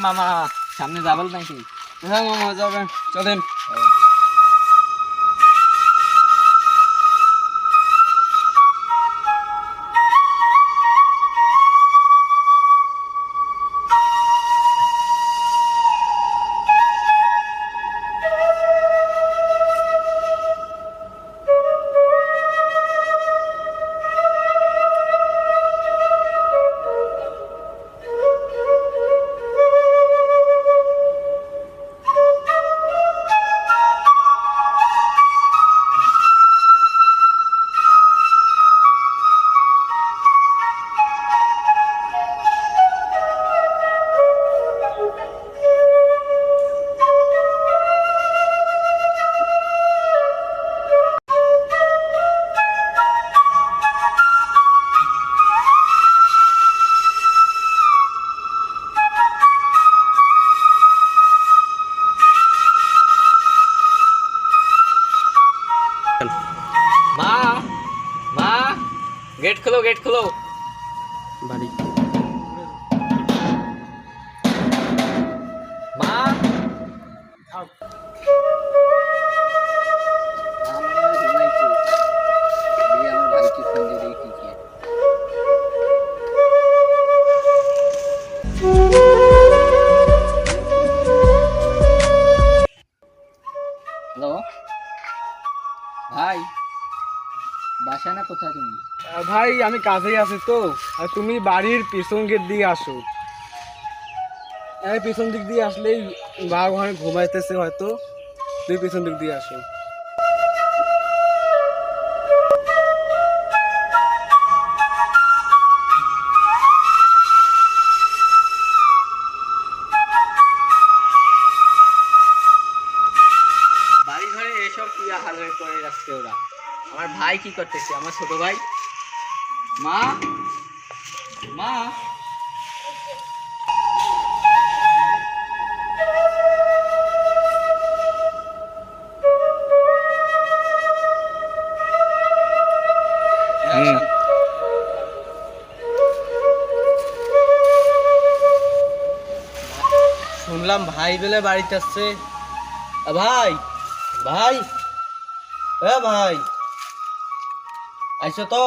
মামা সামনে যাবেন নাকি? হ্যাঁ মামা যাবেন, চলেন। মা মা গেট খোলো, গেট খোলো। বাড়ি মা হ্যালো ভাই, বাসা না কোথায় তুমি? ভাই আমি কাছেই আছি তো, আর তুমি বাড়ির পিছন গেট দিয়ে আসো। পিছন দিক দিয়ে আসলেই বাবা ঘরে ঘুমাইতেছে হয়তো, তুই পিছন দিক দিয়ে আসো। বাড়ি ঘরে এসব কি হাল করে রাখছে ওরা? আমার ভাই কি করতেছে, আমার ছোট ভাই? মা মা শুনলাম ভাই বেলে বাড়িতে আসছে। ভাই ভাই ভাই আইসো তো।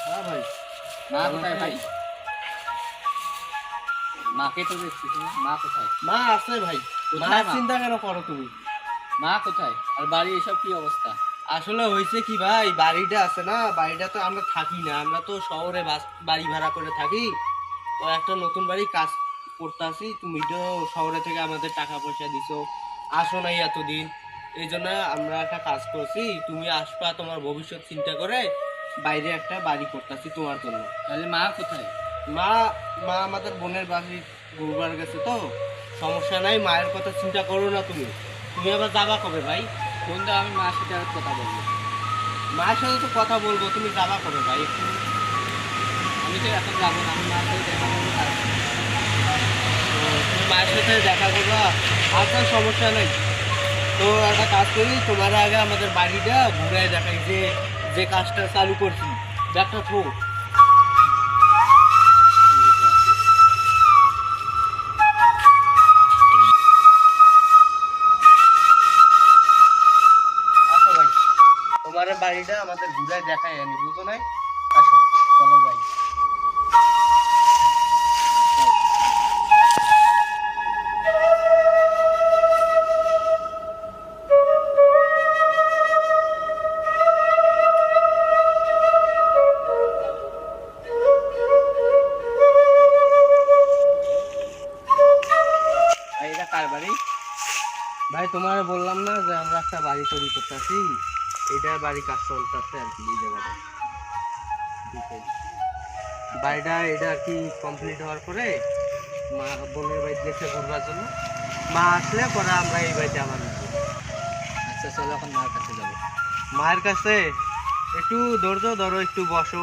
হ্যাঁ ভাই। মা কোথায় ভাই? মাকে তো দেখছি, মা কোথায়? মা আছে ভাই, কোথায় মা? চিন্তা কেন করো তুমি? মা কোথায়? আর বাড়ি এসব কি অবস্থা? আসলে হয়েছে কি ভাই, বাড়িটা আছে না, বাড়িটা তো আমরা থাকি না, আমরা তো শহরে বাড়ি ভাড়া করে থাকি। তো একটা নতুন বাড়ি কাজ করতে আসি, তুমি তো শহরে থেকে আমাদের টাকা পয়সা দিছো, আসো নাই এতদিন, এই জন্য আমরা একটা কাজ করছি, তুমি আসবা তোমার ভবিষ্যৎ চিন্তা করে বাইরে একটা বাড়ি করতেছি তোমার জন্য। তাহলে মা কোথায়? মা মা আমাদের বোনের বাড়ি ঘুরবার গেছে তো, সমস্যা নাই, মায়ের কথা চিন্তা করো না তুমি। তুমি আবার যাবা কবে ভাই? কোনটা আমি মার সাথে আর কথা বলবো? মায়ের সাথে তো কথা বলবো, তুমি যাবা কবে ভাই একটু? আমি তো এখন যাবো না, আমি মার সাথে দেখা করবো তারপর। তুমি মায়ের সাথে দেখা করবা, আপনার সমস্যা নেই। তো একটা কাজ করি, তোমার আগে আমাদের বাড়িটা ঘুরে দেখাই, যে যে কাজটা চালু করছি, ব্যাগটা থো। আসো ভাই, তোমার বাড়িটা আমাদের ঘুরে দেখাই আনি, বুঝো নাই? আসো, চলো যাই। এটা কার বাড়ি? ভাই তোমার বললাম না যে আমরা একটা বাড়ি তৈরি করতেছি, এটা বাড়ি কাজ চলতেছে আর কি, এই জায়গাটা বাড়িটা এটা আর কি কমপ্লিট হওয়ার পরে মা বোনের বাড়ি দেখে ঘুরবার জন্য, মা আসলে পরে আমরা এই বাড়িতে আবার উঠবো। আচ্ছা চলো এখন মার কাছে যাবো। মায়ের কাছে একটু ধৈর্য ধরো, একটু বসো,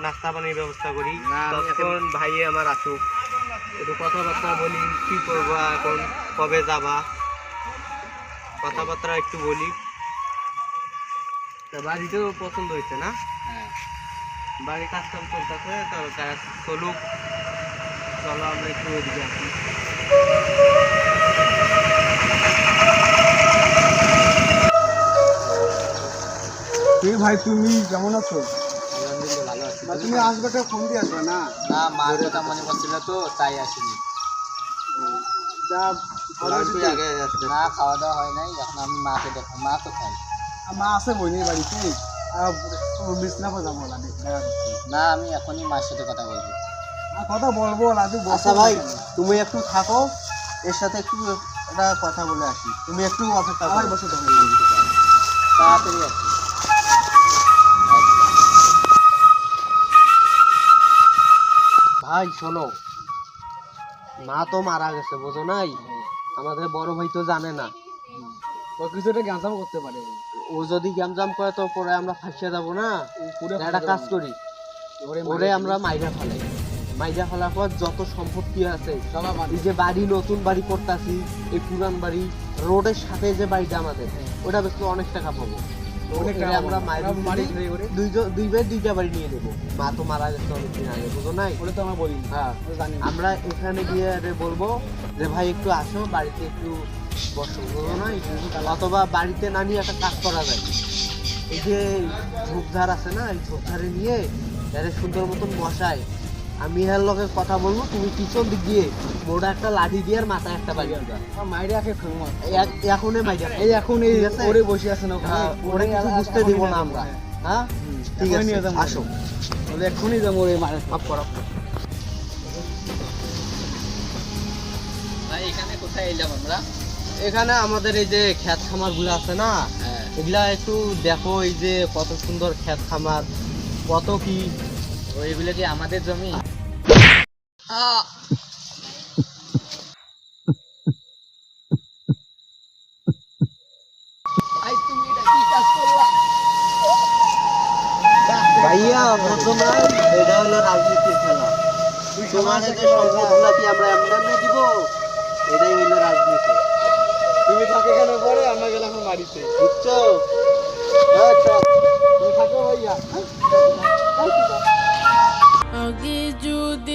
নাস্তা পানির ব্যবস্থা করি, না, আমি তখন ভাইয়ে আমার আসুক, একটু কথাবার্তা বলি, কি করবা এখন, কবে যাবা, কথাবার্তা একটু বলি। তা বাড়িটাও পছন্দ হয়েছে না? হ্যাঁ বাড়ির কাজ কাম চলতেছে, তো কাজ চলুক। চলো আমরা একটু ওইদিকে আসি। ভাই তুমি কেমন আছো? আলহামদুলিল্লাহ ভালো আছি। না, তুমি আসবে একটা ফোন দিয়ে আসবে না? না মার কথা মনে পড়ছিল তো তাই আসিনি। যা ভালো আছি তো? না খাওয়া দাওয়া হয় নাই, এখন আমি মাকে দেখো। মা কোথায়? মা আছে বইনের বাড়িতে, বিছনা যাবো না। না আমি এখনই মার সাথে কথা বলবো। কথা বলবো লাজু। আচ্ছা ভাই, তুমি একটু থাকো, এর সাথে একটু একটা কথা বলে আসি। তুমি একটু অপেক্ষা করো। বসে থাকো। তাড়াতাড়ি আসি। ভাই শোনো, মা তো মারা গেছে, বোঝো নাই? আমাদের বড় ভাই তো জানে না। ও কিছুটা জ্ঞানজাম করতে পারে। ও যদি গ্যামজাম করে তো পরে আমরা ফাঁসিয়ে যাবো না। পুরো একটা কাজ করি, ওরে আমরা মাইরা ফেলাই। মাইরা ফেলার পর যত সম্পত্তি আছে, এই যে বাড়ি, নতুন বাড়ি করতেছি, এই পুরান বাড়ি, রোডের সাথে যে বাড়িটা আমাদের, ওটা বেশ অনেক টাকা পাবো। অনেক ওরে টাকা আমরা পাবো। মাইরা বাড়ি ফেলি, করে। দুই ভাই দুইটা বাড়ি নিয়ে নেবো। মা তো মারা গেছে অনেকদিন আগে, বুঝো নাই? ওটা তো আমরা বলি। হ্যাঁ, জানি না। আমরা এখানে গিয়ে আরে বলবো যে ভাই একটু আসো, বাড়িতে একটু বসো, বুঝো নাই? অথবা বাড়িতে না নিয়ে একটা কাজ করা যায়। এই যে ঝোপঝাড় আছে না, এই ঝোপঝাড়ে নিয়ে এর সুন্দর মতন মশাই, আমি এর লগে কথা বলবো, তুমি পিছন দিক দিয়ে মোটা একটা লাঠি দিয়ে আর মাথায় একটা বাড়ি দিবা। মাইরে আগে খামা। এখনই মাইরা এই এখন এই ঠিক আছে? ওরে বসে আছে না ওখানে। হ্যাঁ, ওরে কিছু বুঝতে দিব না আমরা। হ্যাঁ ঠিক এখনই আছে, নিয়ে যাবো। আসো। ওরে এখনই যাবো ওরে মারে। মাফ করো। ভাই এখানে কোথায় এলাম আমরা? এখানে আমাদের এই যে ক্ষেত খামার গুলো আছে না, হ্যাঁ এগুলা একটু দেখো। এই যে কত সুন্দর ক্ষেত খামার, কত কি। ওইগুলো কি আমাদের জমি? ভাই তুমি এটা কি কাজ করলা? ভাইয়া বুঝো না, এটা হলো রাজনীতির খেলা। তোমার যে সম্পদগুলা কি আমরা এমনি দিব? এটাই হইলো রাজনীতি, তুমি থাকে কেন পরে, আমরা গেলাম এখন বাড়িতে। বুঝছো? তুমি থাকো ভাইয়া। আগে যদি